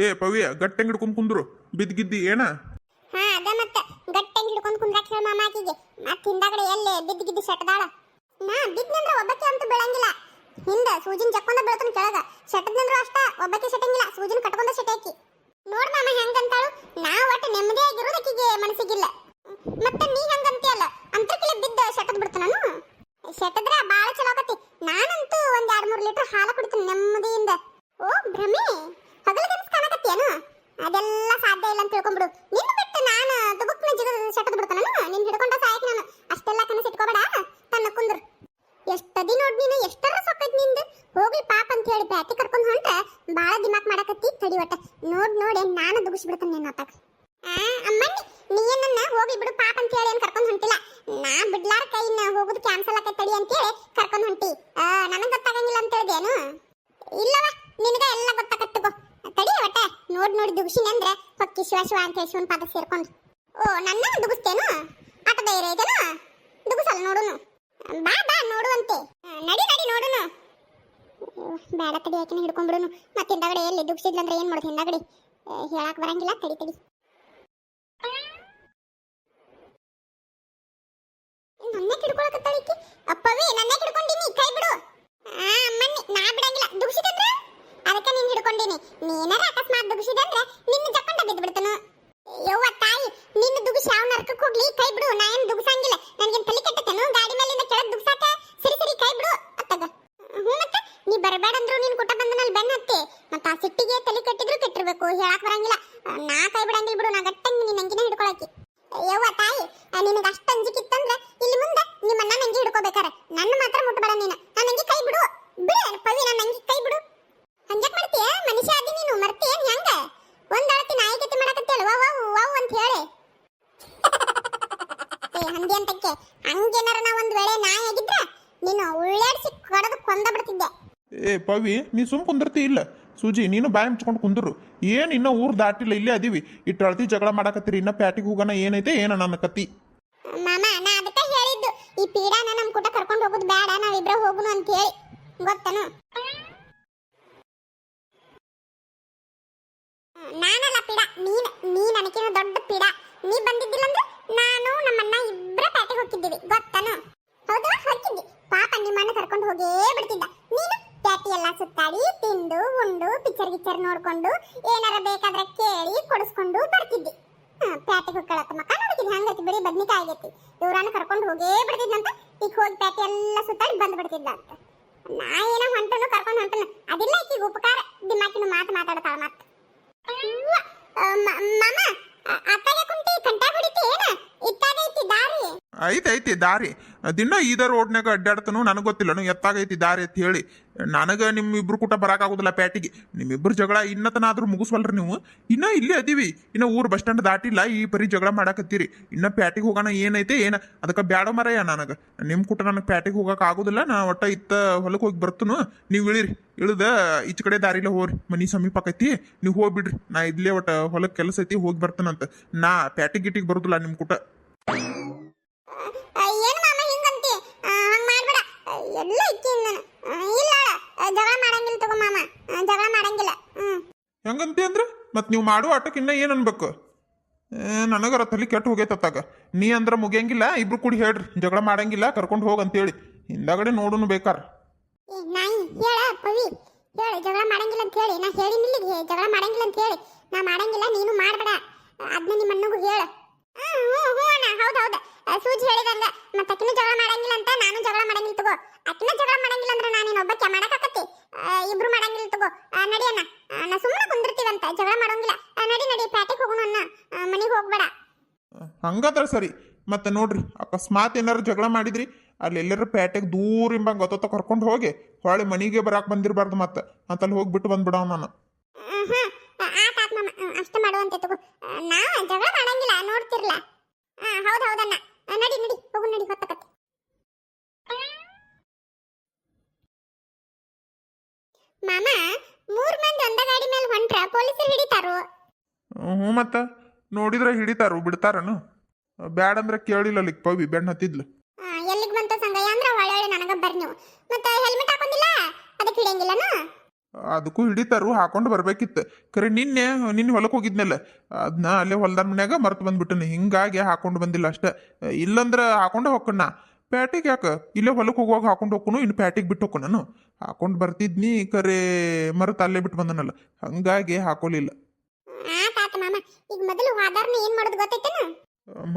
ಏ ಪವಿ ಗಟ್ಟಂಗ್ ಹಿಡ್ಕೊಂಡ್ ಕುಂದ್ರು ಬಿದ್ದಿದ್ದಿ ಏನ? ಹಾ ಅದ ಮತ್ತ ಗಟ್ಟಂಗ್ ಹಿಡ್ಕೊಂಡ್ ಕುಂದ್ರಾಕ್ ಹೇಳ ಮಾಮ ಆಕಿಗೆ. ಮತ್ತ ಹಿಂದಾಗಡೆ ಎಲ್ಲಿ ಬಿದ್ದಿಗಿದ್ದು ಸೆಟದಾಳ. ನಾ ಬಿದ್ನಂದ್ರ ಒಬ್ಬಕ್ಕೆ ಅಂತ ಬೀಳಂಗಿಲ್ಲ, ಹಿಂದ ಸೂಜಿನ ಜಕ್ಕೊಂಡ ಬೀಳ್ತಾನ ಕೆಳಗ. ಸೆಟದ್ನಂದ್ರ ಅಷ್ಟ ಒಬ್ಬಕ್ಕೆ ಸೆಟಂಗಿಲ್ಲ, ಸೂಜಿನ ಕಟ್ಕೊಂಡ ಸೆಟೇಕಿ. ನೋಡ್ ಮಾಮ ಹೆಂಗಂತಾಳು, ನಾ ಒಟ್ಟು ನೆಮ್ಮದಿಯಾಗಿರೋದು ಆಕಿಗೆ ಮನಸ್ಸಿಗಿಲ್ಲ. ಮತ್ತೆ ನೀ ಹೆಂಗಂತೀಯಲ್ಲ ಅಂತರ್ಕಿಲೆ ಬಿದ್ದ ಸೆಟದ್ ಬಿಡ್ತ ನಾನು. ಸೆಟದ್ರ ಬಾಳ ಚಲೋ ಆಕತಿ. ನಾನಂತೂ ಒಂದ್ 2-3 ಲೀಟರ್ ಹಾಲು ಕುಡಿತೀನಿ ನೆಮ್ಮದಿಯಿಂದ. ಓ ಭ್ರಮೆ, ಹಗಲಗನಸ್ ಕಾಣಕತ್ತೀಯನು? ಅದೆಲ್ಲ ಸಾಧ್ಯ ಇಲ್ಲ ಅಂತ ತಿಳ್ಕೊಂಡ್ಬಿಡು. ನಿನ್ನ ಬಿಟ್ಟು ನಾನು ದುಬುಕ್ನ ಜಿಗ ಸೆಟದ್ ಬಿಡ್ತಾನ ನಿನ್ ಹಿಡ್ಕೊಂಡ ಸಾಯಕ್ ನಾನು. ಅಷ್ಟೆಲ್ಲ ಕನಸು ಇಟ್ಕೋಬೇಡ, ತನ್ನ ಕುಂದ್ರು. ಎಷ್ಟದಿ ನೋಡ್ ನೀನು, ಎಷ್ಟರ ಸೊಕ್ಕೈತ್ ನಿಂದು. ಹೋಗ್ಲಿ ಪಾಪ ಅಂತ ಹೇಳಿ ಬ್ಯಾಟಿ ಕರ್ಕೊಂಡ್ ಹೊಂಟ್ರ ಬಾಳ ದಿಮಾಕ್ ಮಾಡಕತ್ತಿ. ತಡಿ ಒಟ್ಟ ನೋಡಿ ನಾನು ದುಗಿಸ್ಬಿಡ್ತಾನೆ ನಿನ್ನ ಹೊತ್ತಾಗ. ಅಮ್ಮಣ್ಣಿ ನೀ ನನ್ನ ಹೋಗ್ಲಿ ಬಿಡು ಪಾಪ ಅಂತ ಹೇಳಿ ಏನ್ ಕರ್ಕೊಂಡ್ ಹೊಂಟಿಲ್ಲ. ನಾ ಬಿಡ್ಲಾರ ಕೈನ ಹೋಗುದು ಕ್ಯಾನ್ಸಲ್ ಆಕೈ ತಡಿ ಅಂತ ಹೇಳಿ ಕರ್ಕೊಂಡ್ ಹೊಂಟಿ. ನನಗ್ ಗೊತ್ತಾಗಂಗಿಲ್ಲ ಅಂತ ಹೇಳಿದೇನು? ಇಲ್ಲವ, ನಿನಗ ಎಲ್ಲ ಗೊತ್ತಾಗತ್ತಗೋ. ತಡಿ ಒಟ್ಟ ನೋಡಿ ದುಗಿಸಿನಿ ಅಂದ್ರೆ ಹೊಕ್ಕಿ ಶಿವ ಶಿವ ಅಂತ ಹೇಳಿ ಶಿವನ್ ಪಾದ ಸೇರ್ಕೊಂಡು. ಓ ನನ್ನ ದುಗಿಸ್ತೇನು? ಆಟ ಧೈರ್ಯ ಐತೇನು? ದುಗಿಸಲ್ಲ ನೋಡುನು. ಬಾ ನೋಡುವಂತೆ. ನಡಿ ನೋಡುನು. ಬೇಡ ತಡಿ, ಆಕಿನ ಹಿಡ್ಕೊಂಡ್ಬಿಡುನು. ಮತ್ತೆ ಹಿಂದಾಗಡೆ ಎಲ್ಲಿ ದುಗಿಸಿದ್ಲಂದ್ರೆ ಏನ್ ಮಾಡೋದು? ಹಿಂದಾಗಡೆ ಹೇಳಕ್ ಬರಂಗಿಲ್ಲ. ತಡಿ ನನ್ನ ಹಿಡ್ಕೊಳಕತ್ತಾಳಿಕಿ. ಅಪ್ಪವೇ ನನ್ನ ಹಿಡ್ಕೊಂಡಿನಿ, ಕೈ ಬಿಡು. ಅಮ್ಮಣ್ಣಿ ನಾ ಬಿಡಂಗಿಲ್ಲ. ದುಗಿಸಿದಂದ್ರ ಅದಕ್ಕೆ ನೀನ್ ಹಿಡ್ಕೊಂಡಿನಿ. ನೀನಾರ ಅಕಸ್ಮಾತ್ ದುಗಿಸಿದಂದ್ರೆ ನಿನ್ನ ಜಕ್ಕೊಂಡ ಬಿದ್ದು ಬಿಡ್ತಾನು. ಯವ್ವ ತಾಯಿ, ನಿನ್ನ ದುಗಿಸಿ ಯಾವ ನರ್ಕಕ್ಕೆ ಹೋಗ್ಲಿ, ಕೈ ಬಿಡು. ನಾ ಏನ್ ದುಗಿಸಂಗಿಲ್ಲ. ನನಗೇನ್ ತಲೆ ಕೆಟ್ಟತೇನು ಗಾಡಿ ಮೇಲಿಂದ ಕೆಳಗ್ ದುಗ್ಸಾಕ? ಸರಿ ಕೈ ಬಿಡು ಅತ್ತಗ. ಮತ್ತ ನೀ ಬರಬೇಡ ಅಂದ್ರು ನೀನ್ ಕುಟ ಬಂದನಲ್ಲಿ ಬೆನ್ನ ಹತ್ತಿ. ಮತ್ತ ಆ ಸಿಟ್ಟಿಗೆ ತಲೆ ಕೆಟ್ಟಿದ್ರು ಕೆಟ್ಟಿರ್ಬೇಕು, ಹೇಳಕ್ ಬರಂಗಿಲ್ಲ. ನಾ ಕೈ ಬಿಡಂಗಿಲ್ಲ ಬಿಡು. ನಾ ಗಟ್ಟಂಗಿ ನಿನ್ನ ಅಂಗಿನ ಹಿಡ್ಕೊಳಕಿ. ಯವ್ವ ತಾಯಿ, ನಿನಗ ಅಷ್ಟ ಅಂಜಿಕಿತ್ತಂದ್ರೆ ಇಲ್ಲಿ ಮುಂದೆ ನಿಮ್ಮ ಅಣ್ಣ ನಂಗೆ ಹಿಡ್ಕೋಬೇಕಾರ. ನನ್ನ ಮಾತ್ರ ಮುಟ್ಬೇಡ ನೀನು. ನನ್ನ ಅಂಗಿ ಕೈ ಬಿಡು. ಪವಿ, ನನ್ನ ಅಂಗಿ ಕೈ ಬಿಡು. ಹಂಗ್ಯಾಕ್ ಮಾಡ್ತೀಯ? ಮನುಷ್ಯ ಆದಿ ನೀನು, ಮರ್ತೀಯೇನ್ ಹೆಂಗ? ಒಂದಳತಿ ನಾಯಿಕತೆ ಮಾಡಕತ್ತೇಳ ವಾವ್ ಅಂತ ಹೇಳಿ. ಹಂದಿ ಅಂತಕ್ಕೆ ಹಂಗೇನಾರ ನಾ ಒಂದ್ ವೇಳೆ ನಾಯಿ ಆಗಿದ್ರ ನೀನು ಉಳ್ಳಾಡ್ಸಿ ಕಡದು ಕೊಂದ ಬಿಡ್ತಿದ್ದೆ. ಏ ಪವಿ, ನೀ ಸುಮ್ ಕುಂದಿರ್ತಿ ಇಲ್ಲ? ಸೂಜಿ ನೀನು ಬಾಯಿ ಮುಚ್ಕೊಂಡು ಕುಂದ್ರು. ಏನ್ ಇನ್ನ ಊರ್ ದಾಟಿಲ್ಲ, ಇಲ್ಲೇ ಅದೀವಿ. ಇಟ್ಟು ಅಳತಿ ಜಗಳ ಮಾಡಕತ್ತೀರಿ. ಇನ್ನ ಪ್ಯಾಟಿಗೆ ಹೋಗೋಣ ಏನೈತೆ ಏನ ನನ್ನ ಕತ್ತಿ. ಮಾಮ ನಾ ಅದಕ್ಕೆ ಹೇಳಿದ್ದು, ಈ ಪೀಡಾನ ನಮ್ ಕೂಟ ಕರ್ಕೊಂಡು ಹೋಗುದು ಬೇಡ, ನಾವಿಬ್ರ ಹೋಗುನು ಅಂತ ಹೇಳಿ. ಗೊತ್ತನು? ನಾನಲ್ಲ ಪೀಡ, ನೀ ನನಗಿನ ದೊಡ್ಡ ಪೀಡ. ನೀ ಬಂದಿದ್ದಿಲ್ಲ ಅಂದ್ರೆ ನಾನು ನಮ್ಮಣ್ಣ ಇಬ್ರ ಪ್ಯಾಟಿಗೆ ಹೋಗಿದ್ದೀವಿ. ಗೊತ್ತನು? ಹೌದಾ, ಹೋಗಿದ್ದಿ. ಪಾಪ ನಿಮ್ಮಣ್ಣ ಕರ್ಕೊಂಡು ಹೋಗೇ ಬಿಡ್ತಿದ್ದ. ನೀನು ಪ್ಯಾಟಿ ಎಲ್ಲ ಸುತ್ತಾಡಿ ತಿಂದು ಉಂಡು ಪಿಕ್ಚರ್ ನೋಡ್ಕೊಂಡು ಏನಾರ ಬೇಕಾದ್ರೆ ಕೇಳಿ ಕೊಡಿಸ್ಕೊಂಡು ಬರ್ತಿದ್ದಿ. ಪ್ಯಾಟಿಗೆ ಹೋಗ್ಕೊಳತ್ತ ಮಕ್ಕ ನೋಡಿದ್ವಿ ಹಂಗೈತಿ. ಬಿಡಿ ಬದ್ನಿಕಾಯಿ ಆಗೈತಿ. ಇವ್ರನ್ನ ಕರ್ಕೊಂಡು ಹೋಗೇ ಬಿಡ್ತಿದ್ನಂತ. ಈಗ ಹೋಗಿ ಪ್ಯಾಟಿ ಎಲ್ಲ ಸುತ್ತಾಡಿ ಬಂದ್ ಬಿಡ್ತಿದ್ದ ಅಂತ. ನಾ ಏನೋ ಹೊಂಟನು ಕರ್ಕೊಂಡು ಹೊಂಟನು. ಅದಿಲ್ಲ ಈಕಿಗೆ ಉಪಕಾರ. ದಿಮಾಕಿನ ಮಾತಾಡ್ತಾಳ ಮತ್ತ. ಮಾಮ ಅತ್ತಾಗ ಕುಂತಿ ಕಂಟಾಗ ಹೊಡಿತಿ ಏನ? ಇತ್ತಾಗೈತಿ ದಾರಿ. ಐತಿ ದಾರಿ. ದಿನ ಇದ ರೋಡ್ನಾಗ ಅಡ್ಡಾಡ್ತನು. ನನಗೆ ಗೊತ್ತಿಲ್ಲನು ಎತ್ತಾಗೈತಿ ದಾರಿ ಅಂತ ಹೇಳಿ. ನನಗೆ ನಿಮ್ಮಿಬ್ರು ಕೂಟ ಬರಾಕಾಗುದಿಲ್ಲ ಪ್ಯಾಟಿಗೆ. ನಿಮ್ಮಿಬ್ರು ಜಗಳ ಇನ್ನತನಾದ್ರೂ ಮುಗಿಸ್ವಲ್ರಿ ನೀವು. ಇನ್ನ ಇಲ್ಲೇ ಅದೀವಿ. ಇನ್ನ ಊರ್ ಬಸ್ ಸ್ಟ್ಯಾಂಡ್ ದಾಟಿಲ್ಲ, ಈ ಪರಿ ಜಗಳ ಮಾಡಾಕತ್ತೀರಿ. ಇನ್ನ ಪ್ಯಾಟಿಗೆ ಹೋಗೋಣ ಏನೈತೆ ಏನ? ಅದಕ್ಕೆ ಬ್ಯಾಡ ಮರಯ್ಯ. ನನಗೆ ನಿಮ್ಮ ಕೂಟ ನನಗೆ ಪ್ಯಾಟಿಗೆ ಹೋಗಕ್ಕೆ ಆಗುದಿಲ್ಲ. ನಾ ಒಟ್ಟ ಇತ್ತ ಹೊಲಕ್ಕೆ ಹೋಗಿ ಬರ್ತನು. ನೀವು ಇಳಿರಿ. ಇಳ್ದ ಈಚ ಕಡೆ ದಾರಿಲ್ಲ ಹೋಗ್ರಿ. ಮನಿ ಸಮೀಪ ಆಕೈತಿ, ನೀವು ಹೋಗ್ಬಿಡ್ರಿ. ನಾ ಇದ್ಲೇ ಒಟ್ಟ ಹೊಲಕ್ಕೆ ಕೆಲಸ ಐತಿ, ಹೋಗಿ ಬರ್ತಾನಂತ. ನಾ ಪ್ಯಾಟಿಗೆ ಗಿಟಿಗೆ ಬರುದಿಲ್ಲ ನಿಮ್ಮ ಕೂಟ. ಏನು ಮಾಮ ಹಿಂಗಂತಿ? ಹಂಗ ಮಾಡ್ಬೇಡ. ಎಲ್ಲ ಇಕ್ಕಿ ಇಲ್ಲ ಜಗಳ ಮಾಡಂಗಿಲ್ಲ ತಗೋ ಮಾಮ. ಜಗಳ ಮಾಡಂಗಿಲ್ಲ. ಹೆಂಗಂತಿ ಅಂದ್ರೆ ಮತ್ ನೀವು ಮಾಡುವ ಆಟಕ್ಕೆ ಇನ್ನ ಏನ್ ಅನ್ಬೇಕು? ನನಗರ ತಲೆ ಕೆಟ್ಟು ಹೋಗೈತತ್ತಾಗ. ನೀ ಅಂದ್ರ ಮುಗಿಯಂಗಿಲ್ಲ. ಇಬ್ರು ಕೂಡಿ ಹೇಳ್ರಿ ಜಗಳ ಮಾಡಂಗಿಲ್ಲ, ಕರ್ಕೊಂಡು ಹೋಗಂತೇಳಿ. ಹಿಂದಾಗಡೆ ನೋಡುನು ಬೇಕಾರ. ನಾಯಿ ಹೇಳ ಪವಿ, ಹೇಳಿ ಜಗಳ ಮಾಡಂಗಿಲ್ಲ ಅಂತ ಹೇಳಿ. ನಾ ಹೇಳಿ ನಿಲ್ಲಿಗೆ ಜಗಳ ಮಾಡಂಗಿಲ್ಲ ಅಂತ ಹೇಳಿ. ನಾ ಮಾಡಂಗಿಲ್ಲ, ನೀನು ಮಾಡ್ಬೇಡ. ಅದನ್ನ ನಿಮ್ಮ ಅಣ್ಣಗೂ ಹೇಳ. ಹ್ಞೂ ಅಣ್ಣ, ಹೌದು. ಸೂಜಿ ಹೇಳಿದಂಗ ಮತ್ತೆ ಅಕ್ಕಿನ ಜಗಳ ಮಾಡಂಗಿಲ್ಲ ಅಂತ ನಾನು ಜಗಳ ಮಾಡಂಗಿಲ್ಲ ತಗೋ. ಅಕ್ಕಿನ ಜಗಳ ಮಾಡಂಗಿಲ್ಲ ಅಂದ್ರೆ ನಾನೇನು ಒಬ್ಬಕ್ಕೆ ಮಾಡಕಾಕತ್ತಿ? ಇಬ್ರು ಮಾಡಂಗಿಲ್ಲ ತಗೋ. ನಡಿ ಅಣ್ಣ, ನಾ ಸುಮ್ಮನೆ ಕುಂದಿರ್ತೀವಂತ. ಜಗಳ ಮಾಡಂಗಿಲ್ಲ. ನಡಿ ಪ್ಯಾಟಿಗೆ ಹೋಗೋಣ ಅಣ್ಣ. ಮನೆಗೆ ಹೋಗ್ಬೇಡ. ಹಂಗಾದ್ರೆ ಸರಿ. ಮತ್ತೆ ನೋಡ್ರಿ, ಅಕಸ್ಮಾತ್ ಏನಾರು ಜಗಳ ಮಾಡಿದ್ರಿ ಅಲ್ಲಿ ಎಲ್ಲರ ಪ್ಯಾಟೆಗೆ ದೂರ ಇಂಬಂಗೆ ಗೊತ್ತ ಕರ್ಕೊಂಡು ಹೋಗಿ ಹೊಳೆ ಮನೆಗೆ ಬರಾಕ್ ಬಂದಿರಬಾರ್ದು. ಮತ್ತೆ ಅಂತಲ್ಲಿ ಹೋಗ್ಬಿಟ್ಟು ಬಂದ್ಬಿಡವ ನಾನು. ಆತಾತ್ ಮಾಮ, ಅಷ್ಟ ಮಾಡುವಂತೆ ತಗೋ. ನಾ ಜಗಳ ಮಾಡಂಗಿಲ್ಲ, ನೋಡ್ತಿರ್ಲ. ಹೌದಣ್ಣ. ನಡಿ ಹೋಗು, ನಡಿ ಹೊತ್ತಕತ್ತೆ. ಮಾಮ 3 ಮಂದಿ ಒಂದ ಗಾಡಿ ಮೇಲೆ ಹೊಂಟ್ರ ಪೊಲೀಸರು ಹಿಡಿತಾರೋ? ಹ್ಞೂ ಮತ್ತ ನೋಡಿದ್ರೆ ಹಿಡಿತಾರು, ಬಿಡ್ತಾರನು? ಬ್ಯಾಡಂದ್ರೆ ಕೇಳಿಲ್ಲ ಅಲ್ಲಿ ಪವಿ ಬೆಣ್ಣ ಹತ್ತಿದ್ಲು. ಎಲ್ಲಿಗೆ ಬಂತ ಸಂಗಯ್ಯ ಅಂದ್ರೆ ಒಳ್ಳೆ ನನಗ ಬರ್ರಿ ನೀವು. ಮತ್ತೆ ಹೆಲ್ಮೆಟ್ ಹಾಕೊಂಡಿಲ್ಲ, ಅದಕ್ಕೆ ಹಿಡಿಯಂಗಿಲ್ಲನ? ಅದಕ್ಕೂ ಹಿಡಿತಾರು ಹಾಕೊಂಡು ಬರ್ಬೇಕಿತ್ತು ಖರೆ ನಿನ್ನೆ ಹೊಲಕ್ಕೆ ಹೋಗಿದ್ನಲ್ಲ ಅದನ್ನ ಅಲ್ಲೇ ಹೊಲ್ದಾರ ಮನ್ಯಾಗ ಮರ್ತು ಬಂದ್ಬಿಟ್ಟನು ಹಿಂಗಾಗಿ ಹಾಕೊಂಡು ಬಂದಿಲ್ಲ ಅಷ್ಟೇ ಇಲ್ಲಂದ್ರೆ ಹಾಕೊಂಡೆ ಹೋಗ್ಕಣ್ಣ ಪ್ಯಾಟಿಗೆ ಯಾಕೆ ಇಲ್ಲೇ ಹೊಲಕ್ಕೆ ಹೋಗುವಾಗ ಹಾಕೊಂಡು ಹೋಗ್ಕೊನು ಇನ್ನು ಪ್ಯಾಟಿಗೆ ಬಿಟ್ಟು ಹೋಗ್ಕೊ ನಾನು ಹಾಕೊಂಡು ಬರ್ತಿದ್ನಿ ಖರೆ ಮರೆತು ಅಲ್ಲೇ ಬಿಟ್ಟು ಬಂದನಲ್ಲ ಹಂಗಾಗಿ ಹಾಕೋಲಿಲ್ಲ ಆತಾತ ಮಾಮ ಈಗ ಮೊದಲು ಹಾದಾರ್ನ ಏನ್ ಮಾಡೋದು ಗೊತ್ತೈತೇನ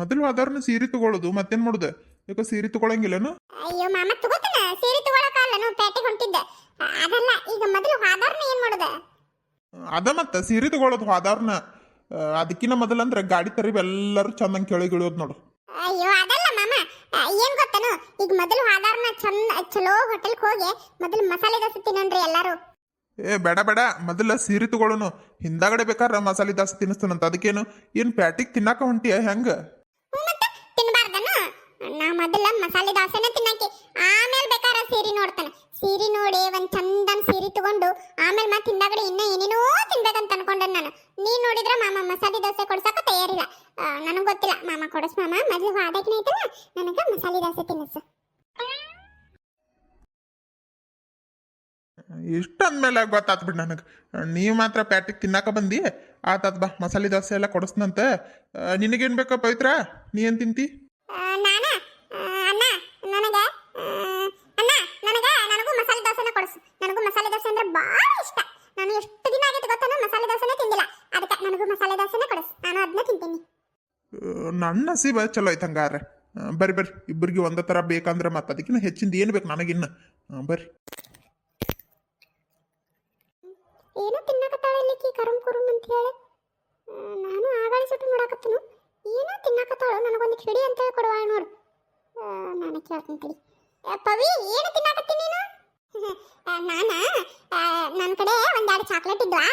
ಮೊದಲು ಆಧಾರನ ಸೀರೆ ತಗೊಳ್ಳೋದು ಮತ್ತೇನು ಮಾಡೋದು ಯಾಕೆ ಸೀರೆ ತಗೊಳಂಗಿಲ್ಲನು ಅಯ್ಯೋ ಮಾಮ ತಗೋತನ ಸೀರೆ ತಗೊಳಕಲ್ಲ ನಾವು ಪೇಟೆಗೆ ಹೊಂಟಿದ್ದೆ ಅದಲ್ಲ ಈಗ ಮೊದಲು ಹಾದಾರ್ನ ಏನ್ ಮಾಡೋದ ಅದ ಮತ್ತೆ ಸೀರೆ ತಗೊಳ್ಳೋದು ಆಧಾರ್ನ ಅದಕ್ಕಿಂತ ಮೊದಲಂದ್ರೆ ಗಾಡಿ ತರಿವಿ ಎಲ್ಲರೂ ಚಂದಂಗೆ ಕೆಳಗೆ ಇಳಿಯೋದು ನೋಡು ಅಯ್ಯೋ ಅದಲ್ಲ ಮಾಮ ಏನ್ ಗೊತ್ತನು ಈಗ ಮೊದಲು ಹಾದಾರ್ನ ಚಲೋ ಹೋಟೆಲ್ಗೆ ಹೋಗಿ ಮೊದಲು ಮಸಾಲೆ ದೋಸೆ ತಿನ್ನೋಣ್ರಿ ಎಲ್ಲಾರು ಬೇಡ ಮೊದಲ ಸೀರೆ ತಗೊಳ್ಳೋನು ಹಿಂದಾಗಡೆ ಬೇಕಾದ್ರೆ ಮಸಾಲೆ ದೋಸೆ ತಿನ್ನಿಸ್ತಾನಂತ ಅದಕ್ಕೇನು ಏನು ಪ್ಯಾಟಿಗೆ ತಿನ್ನಾಕ ಹೊಂಟಿಯ ಹೆಂಗೆ ಮತ್ತೆ ತಿನ್ಬಾರ್ದನು ನಾ ಮೊದಲ ಮಸಾಲೆ ದೋಸೆನ ತಿನ್ನಕ್ಕೆ ಆಮೇಲೆ ಬೇಕಾದ್ರೆ ಸೀರೆ ನೋಡ್ತಾನೆ ಸೀರೆ ನೋಡಿ ಒಂದ್ ಚಂದನ್ ಸೀರೆ ತಗೊಂಡು ಆಮೇಲೆ ಮತ್ತೆ ಹಿಂದಾಗಡೆ ಇನ್ನ ಏನೇನೋ ತಿನ್ಬೇಕಂತ ಅನ್ಕೊಂಡೆ ನಾನು ನೀ ನೋಡಿದ್ರೆ ಮಾಮ ಮಸಾಲೆ ದೋಸೆ ಕೊಡ್ಸಕ ತಯಾರಿಲ್ಲ ನನಗೆ ಗೊತ್ತಿಲ್ಲ ಮಾಮ ಕೊಡಸ್ ಮಾಮ ಮೊದಲು ಹಾದಾಕಿನ ಐತಲ್ಲ ನನಗೆ ಮಸಾಲೆ ದೋಸೆ ತಿನ್ನಿಸು ಇಷ್ಟು ಅಂದಮೇಲೆ ಗೊತ್ತಾತ್ ಬಿಡು ನನಗೆ ನೀವು ಮಾತ್ರ ಪ್ಯಾಟಿಗೆ ತಿನ್ನಾಕ ಬಂದಿ ಆತಾತ್ ಬಾ ಮಸಾಲೆ ದೋಸೆ ಎಲ್ಲ ಕೊಡಿಸ್ನಂತ ನಿನಗೇನು ಬೇಕ ಪವಿತ್ರ ನೀ ಏನು ತಿಂತಿ ನಾನ ಅಣ್ಣ ನನಗ ಅಣ್ಣ ನನಗೂ ಮಸಾಲೆ ದೋಸೆನ ಕೊಡಿಸು ನನಗೂ ಮಸಾಲೆ ದೋಸೆ ಅಂದ್ರೆ ಭಾಳ ಇಷ್ಟ ನಾನು ಎಷ್ಟು ದಿನ ಆಗೈತೆ ಗೊತ್ತಾನು ಮಸಾಲೆ ದೋಸೆನೇ ತಿಂದಿಲ್ಲ ಅದಕ್ಕೆ ನನಗೂ ಮಸಾಲೆ ದೋಸೆನೇ ಕೊಡಿಸು ನಾನು ಅದನ್ನ ತಿಂತೀನಿ ನನ್ನ ನಸೀಬ ಚಲೋ ಐತೆ ಹಂಗಾರೆ ಬರ್ರಿ ಇಬ್ಬರಿಗೆ ಒಂದೇ ಥರ ಬೇಕಂದ್ರೆ ಮತ್ತೆ ಅದಕ್ಕಿಂತ ಹೆಚ್ಚಿಂದ ಏನು ಬೇಕು ನನಗಿನ್ನ ಬರ್ರಿ ಏನೋ ತಿನ್ನಕತ್ತಾಳ ಇಲ್ಲಿಕಿ ಕರುಮ್ ಅಂತ ಹೇಳಿ ನಾನು ಆಗಾಳಿ ಸುಟ್ಟು ನೋಡಕತ್ತನು ಏನೋ ತಿನ್ನಕತ್ತಾಳು ನನಗೊಂದು ಹಿಡಿ ಅಂತ ಹೇಳಿ ಕೊಡುವ ನೋಡು ನಾನು ಕೇಳ್ತೀನಿ ತಡಿ ಪವಿ ಏನು ತಿನ್ನಕತ್ತೀನಿ ನೀನು ನನ್ನ ಕಡೆ ಒಂದೆರಡು ಚಾಕ್ಲೇಟ್ ಇದ್ವಾ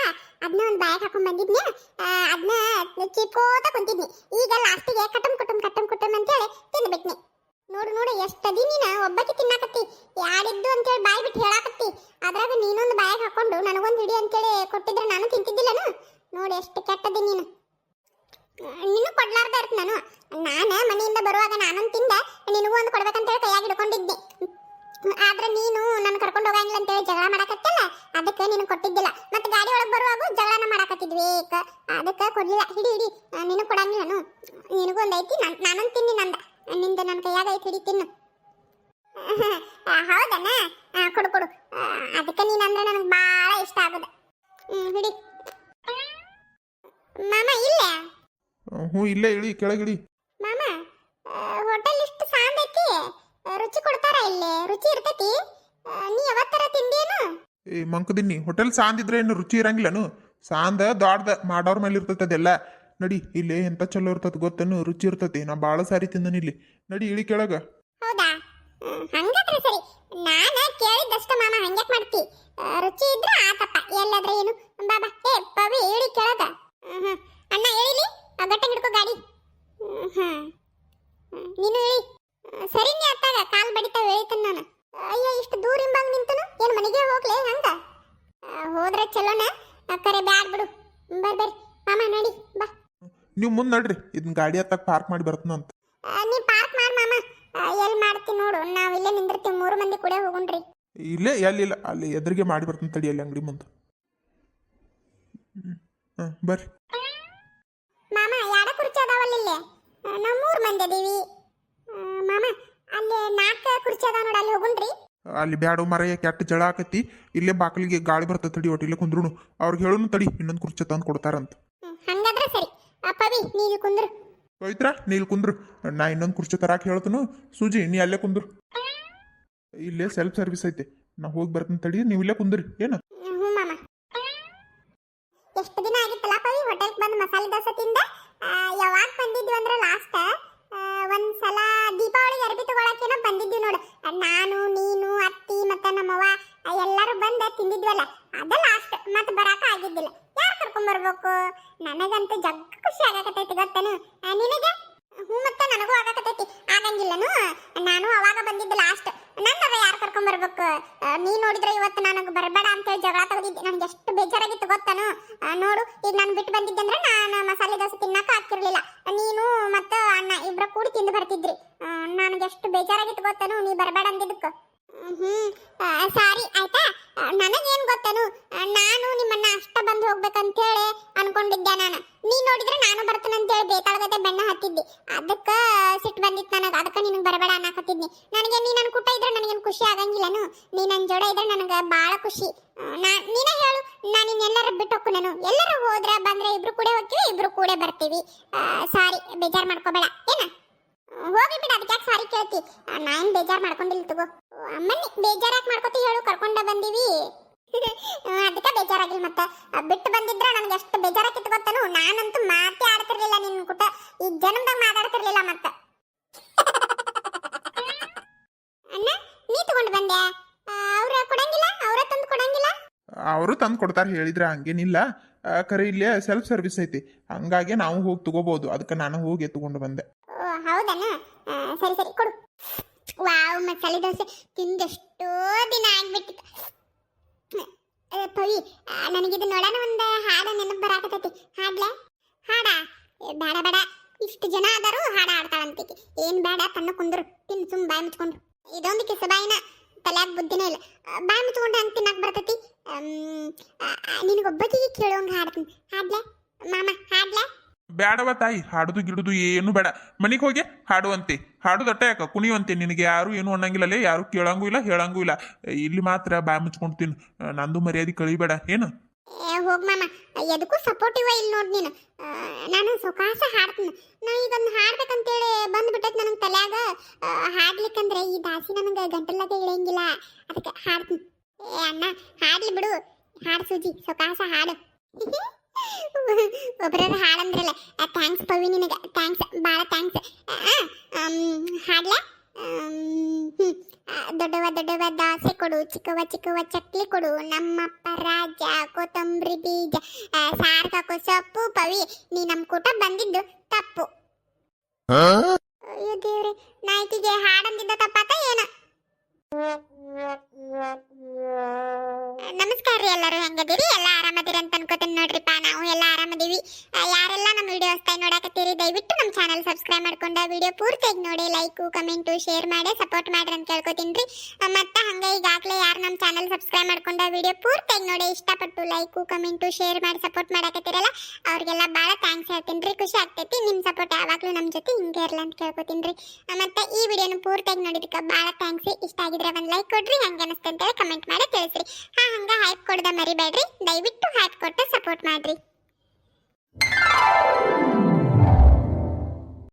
ಅದನ್ನ ಒಂದು ಬ್ಯಾಗ್ ಹಾಕೊಂಡ್ ಬಂದಿದ್ನಿ ಅದನ್ನ ಚಿಕ್ಕೋತ ಕುಂತಿದ್ನಿ ಈಗ ಲಾಸ್ಟಿಗೆ ಕಟಮ್ ಕುಟುಮ್ ಅಂತೇಳಿ ತಿಂದ್ಬಿಟ್ನಿ ನೋಡು ಎಷ್ಟದಿ ನೀನು ಒಬ್ಬಕ್ಕೆ ತಿನ್ನಾಕತ್ತಿ ಯಾಡಿದ್ದು ಅಂತೇಳಿ ಬಾಯಿ ಬಿಟ್ಟು ಹೇಳಾಕತ್ತಿ ಅದ್ರಾಗ ನೀನೊಂದು ಬಾಯಿಗೆ ಹಾಕೊಂಡು ನನಗೊಂದು ಹಿಡಿ ಅಂತೇಳಿ ಕೊಟ್ಟಿದ್ರೆ ನಾನು ತಿಂತಿದ್ದಿಲ್ಲನು ನೋಡಿ ಎಷ್ಟು ಕೆಟ್ಟದಿ ನೀನು ಕೊಡ್ಲಾರ್ದ ಇರ್ತ ನಾನು ಮನೆಯಿಂದ ಬರುವಾಗ ನಾನೊಂದು ತಿಂದೆ ನಿನಗೂ ಒಂದು ಕೊಡ್ಬೇಕಂತೇಳಿ ಕೈಯಾಗಿ ಹಿಡ್ಕೊಂಡಿದ್ದೆ ಆದ್ರೆ ನೀನು ನನ್ನ ಕರ್ಕೊಂಡು ಹೋಗಂಗಿಲ್ಲ ಅಂತೇಳಿ ಜಗಳ ಮಾಡಕತ್ತಲ್ಲ ಅದಕ್ಕೆ ನೀನು ಕೊಟ್ಟಿದ್ದಿಲ್ಲ ಮತ್ತೆ ಗಾಡಿ ಒಳಗೆ ಬರುವಾಗ ಜಗಳನ ಮಾಡಕತ್ತಿದ್ವಿ ಅದಕ್ಕೆ ಕೊಡ್ಲಿಲ್ಲ ಹಿಡಿ ನೀನು ಕೊಡಂಗಿಲ್ಲ ನಿನಗೂ ಒಂದು ಐತಿ ನಾನೊಂದು ತಿನ್ನಿ ನಿಂದ ನನ್ನ ಕೈಯಾಗ ಐತಿ ಹಿಡಿ ತಿನ್ನು ಹೌದಣ್ಣ ಕೊಡು ಅದಕ್ಕೆ ನೀನಂದ್ರೆ ನನಗೆ ಭಾಳ ಇಷ್ಟ ಆಗೋದು ಹಿಡಿ ಮಾಮ ಇಲ್ಲ ಹ್ಞೂ ಇಲ್ಲೇ ಇಳಿ ಕೆಳಗಿಳಿ ಮಾಮ ಹೋಟೆಲ್ ಇಷ್ಟು ಸಾಂದ್ ಐತಿ ರುಚಿ ಕೊಡ್ತಾರ ಇಲ್ಲಿ ರುಚಿ ಇರ್ತೈತಿ ನೀ ಯಾವತ್ತರ ತಿಂದೇನು ಮಂಕದಿನ್ನಿ ಹೋಟೆಲ್ ಸಾಂದಿದ್ರೆ ಏನು ರುಚಿ ಇರಂಗಿಲ್ಲನು ಸಾಂದ ದೊಡ್ಡದ ಮಾಡೋರ್ ಮೇಲೆ ಇರ್ತೈತೆ ಅದೆಲ್ಲ ನಡಿ ಇಲ್ಲಿ ಎಂತ ಚಲೋ ಇರ್ತೈತಿ ಗೊತ್ತೇನು ರುಚಿ ಇರ್ತೈತಿ ನಾ ಭಾಳ ಸಾರಿ ತಿಂದನಿ ಇಲ್ಲಿ ನಡಿ ಇಳಿ ಕೆಳಗ ಹೌದಾ ಹಂಗಾದ್ರೆ ಸರಿ ನಾನ ಕೇಳಿದ್ದಷ್ಟ ಮಾಮ ಹಂಗ್ಯಾಕ್ ಮಾಡ್ತಿ ರುಚಿ ಇದ್ರೆ ಆತಪ್ಪ ಎಲ್ಲಾದ್ರೆ ಏನು ಬಾಬಾ ಪವಿ ಇಳಿ ಕೆಳಗ ಅಣ್ಣ ಇಳಿಲಿ ಗಟ್ಟ ಹಿಡ್ಕೋ ಗಾಡಿ ನೀನು ಇಳಿ ಸರಿ ನೀ ಅತ್ತಾಗ ಕಾಲ್ ಬಡಿತಾವ ಇಳಿತನ ನಾನು ಅಯ್ಯೋ ಇಷ್ಟು ದೂರ ಹಿಂಬಂಗ್ ನಿಂತನು ಏನು ಮನೆಗೆ ಹೋಗ್ಲೇ ಹಂಗ ಹೋದ್ರೆ ಚಲೋನ ಕರೆ ಬ್ಯಾಡ್ ಬಿಡು ಬರ್ರಿ ಮಾಮ ನಡಿ ಬಾ ನೀವು ಮುಂದೆ ನಡ್ರಿ ಇದನ್ನ ಗಾಡಿ ಹತ್ತಾಗ ಪಾರ್ಕ್ ಮಾಡಿ ಬರ್ತನಂತ ನೀ ಪಾರ್ಕ್ ಮಾಡ್ ಮಾಮ ಎಲ್ಲಿ ಮಾಡ್ತಿ ನೋಡು ನಾವು ಇಲ್ಲೇ ನಿಂದಿರ್ತೀವಿ 3 ಮಂದಿ ಕೂಡ ಹೋಗುಣ್ರಿ ಇಲ್ಲೇ ಎಲ್ಲಿಲ್ಲ ಅಲ್ಲಿ ಎದುರಿಗೆ ಮಾಡಿ ಬರ್ತೀನಿ ತಡಿ ಅಲ್ಲಿ ಅಂಗಡಿ ಮುಂದೆ ಬರ್ರಿ ಮಾಮ ಯಾಡ ಕುರ್ಚಿ ಅದಾವಲ್ಲ ಇಲ್ಲಿ ನಾವು 3 ಮಂದಿ ಅದೀವಿ ಮಾಮ ಅಲ್ಲಿ 4 ಕುರ್ಚಿ ಅದಾವ ನೋಡು ಅಲ್ಲಿ ಹೋಗುಣ್ರಿ ಅಲ್ಲಿ ಬ್ಯಾಡು ಮರೆಯ ಕೆಟ್ಟ ಜಳ ಆಕತಿ ಇಲ್ಲೇ ಬಾಕಲಿಗೆ ಗಾಳಿ ಬರ್ತದೆ ತಡಿ ಒಟ್ಟು ಇಲ್ಲೇ ಕುಂದ್ರುನು ಅವ್ರಿಗೆ ಹೇಳೋನು ತಡಿ ಇನ್ನೊಂದು ಕುರ್ಚಿ ತಂದು ಕೊಡ್ತಾರಂತ ಹಂಗಾದ್ರೆ ಸರಿ ಅಪ್ಪವಿ ನೀನು ಕುಂದ್ರು ಪವಿತ್ರ ನೀಲ್ ಕುಂದ್ರು ನಾ ಇನ್ನೊಂದು ಕುರ್ಚಿ ತರಾಕ್ ಹೇಳ್ತನು ಸೂಜಿ ನೀ ಅಲ್ಲೇ ಕುಂದ್ರು ಇಲ್ಲೇ ಸೆಲ್ಫ್ ಸರ್ವಿಸ್ ಐತೆ ನಾ ಹೋಗಿ ಬರ್ತೀನಿ ತಡಿ ನೀವು ಇಲ್ಲೇ ಕುಂದ್ರಿ ಏನು ಹ್ಞೂ ಮಾಮ ಎಷ್ಟು ದಿನ ಆಗಿತ್ತಲ್ಲ ಪವಿ ಹೋಟೆಲ್ಗೆ ಬಂದು ಮಸಾಲೆ ದೋಸೆ ತಿಂದ ಯಾವಾಗ ಬಂದಿದ್ವಿ ಅಂದ್ರೆ ಲಾಸ್ಟ್ ಒಂದ್ಸಲ ದೀಪಾವಳಿಗೆ ಅರ್ಬಿ ತಗೊಳಕೇನೋ ಬಂದಿದ್ವಿ ನೋಡು ನಾನು ನೀನು ಅತ್ತಿ ಮತ್ತೆ ನಮ್ಮವ್ವ ಎಲ್ಲರೂ ಬಂದ ತಿಂದಿದ್ವಲ್ಲ ಅದ ಲಾಸ್ಟ್ ಮತ್ತೆ ಬರಾಕ ಆಗಿದ್ದಿಲ್ಲ ಯಾರು ಕರ್ಕೊಂಡ್ಬರ್ಬೇಕು ನನಗಂತೂ ಜಗ್ ಖುಷಿ ಆಗಕತ್ತೈತಿ ಗೊತ್ತೇನು ನಿನಗೆ ಹ್ಞೂ ಮತ್ತೆ ನನಗೂ ಆಗಕತ್ತೈತಿ ಆಗಂಗಿಲ್ಲನು ನಾನು ಅವಾಗ ಬಂದಿದ್ದು ಲಾಸ್ಟ್ ನನ್ನವ ಯಾರು ಕರ್ಕೊಂಡ್ಬರ್ಬೇಕು ನೀ ನೋಡಿದ್ರೆ ಇವತ್ತು ನನಗೆ ಬರಬೇಡ ಅಂತೇಳಿ ಜಗಳ ತೆಗೆದಿದ್ದೆ ನನಗೆ ಎಷ್ಟು ಬೇಜಾರಾಗಿತ್ತು ಗೊತ್ತಾನು ನೋಡು ಈಗ ನಾನು ಬಿಟ್ಟು ಬಂದಿದ್ದೆ ಅಂದ್ರೆ ನಾನು ಮಸಾಲೆ ದೋಸೆ ತಿನ್ನಕ್ಕೆ ಆಗ್ತಿರ್ಲಿಲ್ಲ ನೀನು ಮತ್ತು ಅಣ್ಣ ಇಬ್ಬರ ಕೂಡಿ ತಿಂದು ಬರ್ತಿದ್ರಿ ನನಗೆ ಎಷ್ಟು ಬೇಜಾರಾಗಿತ್ತು ಗೊತ್ತಾನು ನೀ ಬರಬೇಡ ಅಂದಿದ್ದಕ್ಕೆ ಸಾರಿ ಆಯ್ತಾ ನನಗೇನು ಗೊತ್ತೇನು ಅನ್ಕೊಂಡಿದ್ದೆ ನಾನು. ನೀ ನೋಡಿದ್ರೆ ನಾನು ಬರ್ತೀನಿ ಅಂತ ಹೇಳಿ ಬೇತಾಳಗತೆ ಬೆನ್ನ ಹತ್ತಿದ್ದಿ. ಅದಕ್ಕ ಸಿಟ್ಟು ಬಂದಿತ್ತು ನನಗೆ. ಅದಕ್ಕೆ ನಿನಗೆ ಬರಬೇಡ ಅನ್ನಕತ್ತಿದ್ನಿ. ನನಗೆ ನೀ ನನ್ನ ಕುಟ್ಟ ಇದ್ರೆ ನನಗೇನು ಖುಷಿ ಆಗಂಗಿಲ್ಲನು. ನೀ ನನ್ನ ಜೋಡ ಇದ್ರೆ ನನಗೆ ಭಾಳ ಖುಷಿ. ನೀನೇ ಹೇಳು, ನಾನು ಎಲ್ಲರೂ ಬಿಟ್ಟು ಹೋಗ್ತೀನಿ. ಎಲ್ಲರೂ ಹೋದ್ರೆ ಬಂದ್ರೆ ಇಬ್ರು ಕೂಡ ಹೋಗ್ತೀವಿ, ಇಬ್ರು ಕೂಡ ಬರ್ತೀವಿ. ಸಾರಿ, ಬೇಜಾರು ಮಾಡ್ಕೋಬೇಡ ಏನ. ಹೋಗಿ ಬಿಡು, ಅದಕ್ಕೆ ಯಾಕೆ ಸಾರಿ ಕೇಳ್ತಿ? ನಾನು ಬೇಜಾರು ಮಾಡ್ಕೊಂಡಿಲ್ಲ ತಗೋ. ಅಮ್ಮನಿ ಬೇಜಾರಾಗಿ ಮಾಡ್ಕೋತಿ ಹೇಳು, ಕರ್ಕೊಂಡ ಬಂದೀವಿ. ಅದಕ್ಕೆ ಬೇಜಾರಾಗಿಲ್ಲ. ಮತ್ತೆ ಬಿಟ್ಟು ಬಂದಿದ್ರೆ ನನಗೆ ಎಷ್ಟು ಬೇಜಾರಾಗಿತ್ತು ಗೊತ್ತನು. ನಾನಂತೂ ಮಾತೇ ಆಡ್ತಿರ್ಲಿಲ್ಲ ನಿನ್ನ ಕೂಟ. ಈ ಜನ್ಮದಾಗ ಮಾತಾಡ್ತಿರ್ಲಿಲ್ಲ. ಮತ್ತೆ ಅಣ್ಣ, ನೀ ತಗೊಂಡು ಬಂದೆ? ಅವ್ರ ಕೊಡಂಗಿಲ್ಲ? ಅವರೇ ತಂದು ಕೊಡಂಗಿಲ್ಲ? ಅವರು ತಂದು ಕೊಡ್ತಾರೆ ಹೇಳಿದ್ರೆ ಹಂಗೇನಿಲ್ಲ. ಖರೆ ಇಲ್ಲೇ ಸೆಲ್ಫ್ ಸರ್ವಿಸ್ ಐತಿ, ಹಂಗಾಗಿ ನಾವು ಹೋಗಿ ತಗೋಬಹುದು. ಅದಕ್ಕೆ ನಾನು ಹೋಗಿ ತಗೊಂಡು ಬಂದೆ. ಹೌದಣ್ಣ, ಸರಿ ಸರಿ ಕೊಡು. ವಾವ್, ಮಸಾಲೆ ದೋಸೆ ತಿಂದೆಷ್ಟೋ ದಿನ ಆಗ್ಬಿಟ್ಟಿತ್ತು. ಪವಿ, ನನಗಿದು ನೋಡೋಣ ಒಂದು ಹಾಡು ನೆನಪು ಬರಾಕತೈತಿ. ಹಾಡ್ಲೆ? ಹಾಡ ಬೇಡ ಬೇಡ, ಇಷ್ಟು ಜನ ಆದರೂ ಹಾಡ ಆಡ್ತಾಳಂತಿಕೆ. ಏನ್ ಬೇಡ, ತನ್ನ ಕುಂದ್ರು ತಿನ್, ಸುಮ್ ಬಾಯಿ ಮುಚ್ಕೊಂಡು. ಇದೊಂದು ಕಿಸಬಾಯಿನ ತಲೆಯಾಗ ಬುದ್ಧಿನೇ ಇಲ್ಲ. ಬಾಯಿ ಮುಚ್ಕೊಂಡು ಹಂಗೆ ತಿನ್ನಕ್ ಬರ್ತೈತಿ. ನಿನಗೊಬ್ಬಕಿಗೆ ಕೇಳೋಂಗ ಹಾಡ್ತೀನಿ. ಹಾಡ್ಲೆ ಮಾಮ, ಹಾಡ್ಲೆ? ಬೇಡವ ತಾಯಿ, ಹಾಡುದು ಗಿಡುದು ಏನು ಬೇಡ. ಮನಿಗೆ ಹೋಗಿ ಹಾಡುವಂತೆ. ಹಾಡುದಟ್ಟ ಯಾಕ ಕುಣಿಯುವಂತೆ. ನಿನಗೆ ಯಾರು ಏನು ಅನ್ನಂಗಿಲ್ಲಲೇ, ಯಾರು ಕೇಳಂಗೂ ಇಲ್ಲ ಹೇಳಂಗೂ ಇಲ್ಲ. ಇಲ್ಲಿ ಮಾತ್ರ ಬಾಯಿ ಮುಚ್ಕೊಂಡ್ತೀನಿ. ನಂದು ಮರ್ಯಾದೆ ಕಳಿಬೇಡ ಏನು. ಹೋಗ್ ಮಾಮ, ಎದಕ್ಕೂ ಸಪೋರ್ಟಿವ್ ಇಲ್ಲ ನೋಡಿ ನೀನು. ನಾನು ಸೊಕಾಸ ಹಾಡ್ತೀನಿ. ನಾ ಈಗೊಂದು ಹಾಡ್ಬೇಕಂತೇಳಿ ಬಂದ್ಬಿಟ್ಟೈತಿ ನನಗೆ ತಲೆಯಾಗ. ಹಾಡ್ಲಿಕ್ಕಂದ್ರೆ ಈ ದಾಸಿ ನನಗೆ ಗಂಟಲಾಗೆ ಇಳಿಯಂಗಿಲ್ಲ. ಅದಕ್ಕೆ ಹಾಡ್ತೀನಿ. ಅಣ್ಣ ಹಾಡ್ಲಿ ಬಿಡು, ಹಾಡು ಸೂಜಿ, ಸೊಕಾಸ ಹಾಡು. ಒಬ್ಬರ ಹಾಡಂದ್ರಲ್ಲ. ಥ್ಯಾಂಕ್ಸ್ ಪವಿ, ನಿನಗೆ ಥ್ಯಾಂಕ್ಸ್, ಭಾಳ ಥ್ಯಾಂಕ್ಸ್. ಹಾಡ್ಲ? ದೊಡ್ಡವ ದೊಡ್ಡವ ದಾಸೆ ಕೊಡು, ಚಿಕ್ಕವ ಚಿಕ್ಕವ ಚಕ್ಲಿ ಕೊಡು, ನಮ್ಮಪ್ಪ ರಾಜ ಕೊತ್ತಂಬರಿ ಬೀಜ ಸಾರ್ಗಾಕೋ ಸೊಪ್ಪು. ಪವಿ, ನೀ ನಮ್ಮ ಕೂಟ ಬಂದಿದ್ದು ತಪ್ಪು. ಅಯ್ಯೋ ದೇವ್ರೆ, ನಾಯ್ಕಿಗೆ ಹಾಡಂದಿದ್ದ ತಪ್ಪಾತ ಏನ? ನಮಸ್ಕಾರ ರೀ ಎಲ್ಲರೂ, ಹೆಂಗದಿರಿ? ಎಲ್ಲ ಆರಾಮದಿರಿ ಅಂತ ಅನ್ಕೋತೀನಿ ನೋಡ್ರಿಪ್ಪ. ನಾವು ಎಲ್ಲ ಆರಾಮದೀವಿ. ಯಾರೆಲ್ಲ ನಮ್ಮ ವಿಡಿಯೋ ಹೊಸ್ತಾಗಿ ನೋಡಕತ್ತೀರಿ, ದಯವಿಟ್ಟು ನಮ್ಮ ಚಾನಲ್ ಸಬ್ಸ್ಕ್ರೈಬ್ ಮಾಡ್ಕೊಂಡು ವಿಡಿಯೋ ಪೂರ್ತಿಯಾಗಿ ನೋಡಿ, ಲೈಕು ಕಮೆಂಟು ಶೇರ್ ಮಾಡಿ ಸಪೋರ್ಟ್ ಮಾಡ್ರಿ ಅಂತ ಕೇಳ್ಕೊತೀನಿ ರೀ. ಮತ್ತೆ ಹಂಗೆ ಈಗಾಗಲೇ ಯಾರು ನಮ್ಮ ಚಾನಲ್ ಸಬ್ಸ್ಕ್ರೈಬ್ ಮಾಡ್ಕೊಂಡು ವಿಡಿಯೋ ಪೂರ್ತಿಯಾಗಿ ನೋಡಿ ಇಷ್ಟಪಟ್ಟು ಲೈಕು ಕಮೆಂಟು ಶೇರ್ ಮಾಡಿ ಸಪೋರ್ಟ್ ಮಾಡಕತ್ತೀರಲ್ಲ, ಅವ್ರಿಗೆಲ್ಲ ಭಾಳ ಥ್ಯಾಂಕ್ಸ್ ಹೇಳ್ತೀನಿ ರೀ. ಖುಷಿ ಆಗ್ತೈತಿ. ನಿಮ್ಮ ಸಪೋರ್ಟ್ ಯಾವಾಗಲೂ ನಮ್ಮ ಜೊತೆ ಹಿಂಗೆ ಇರಲ್ಲ ಅಂತ ಕೇಳ್ಕೊತೀನಿ ರೀ. ಮತ್ತೆ ಈ ವಿಡಿಯೋನ ಪೂರ್ತಿಯಾಗಿ ನೋಡಿದಕ್ಕೆ ಭಾಳ ಥ್ಯಾಂಕ್ಸ್ ರೀ. ಇಷ್ಟ ಆಗಿದ್ರೆ ಒಂದು ಲೈಕ್ ಕೊಡ್ರಿ, ಹಂಗೆ ಅನಿಸ್ತು ಅಂತೇಳಿ ಕಮೆಂಟ್ ಮಾಡಿ ತಿಳಿಸ್ರಿ. ಹಂಗೆ ಹೈಪ್ ಕೊಡ್ದ ಮರಿಬೇಡ್ರಿ. ದಯವಿಟ್ಟು ಹೈಪ್ ಕೊಟ್ಟು ಸಪೋರ್ಟ್ ಮಾಡ್ರಿ.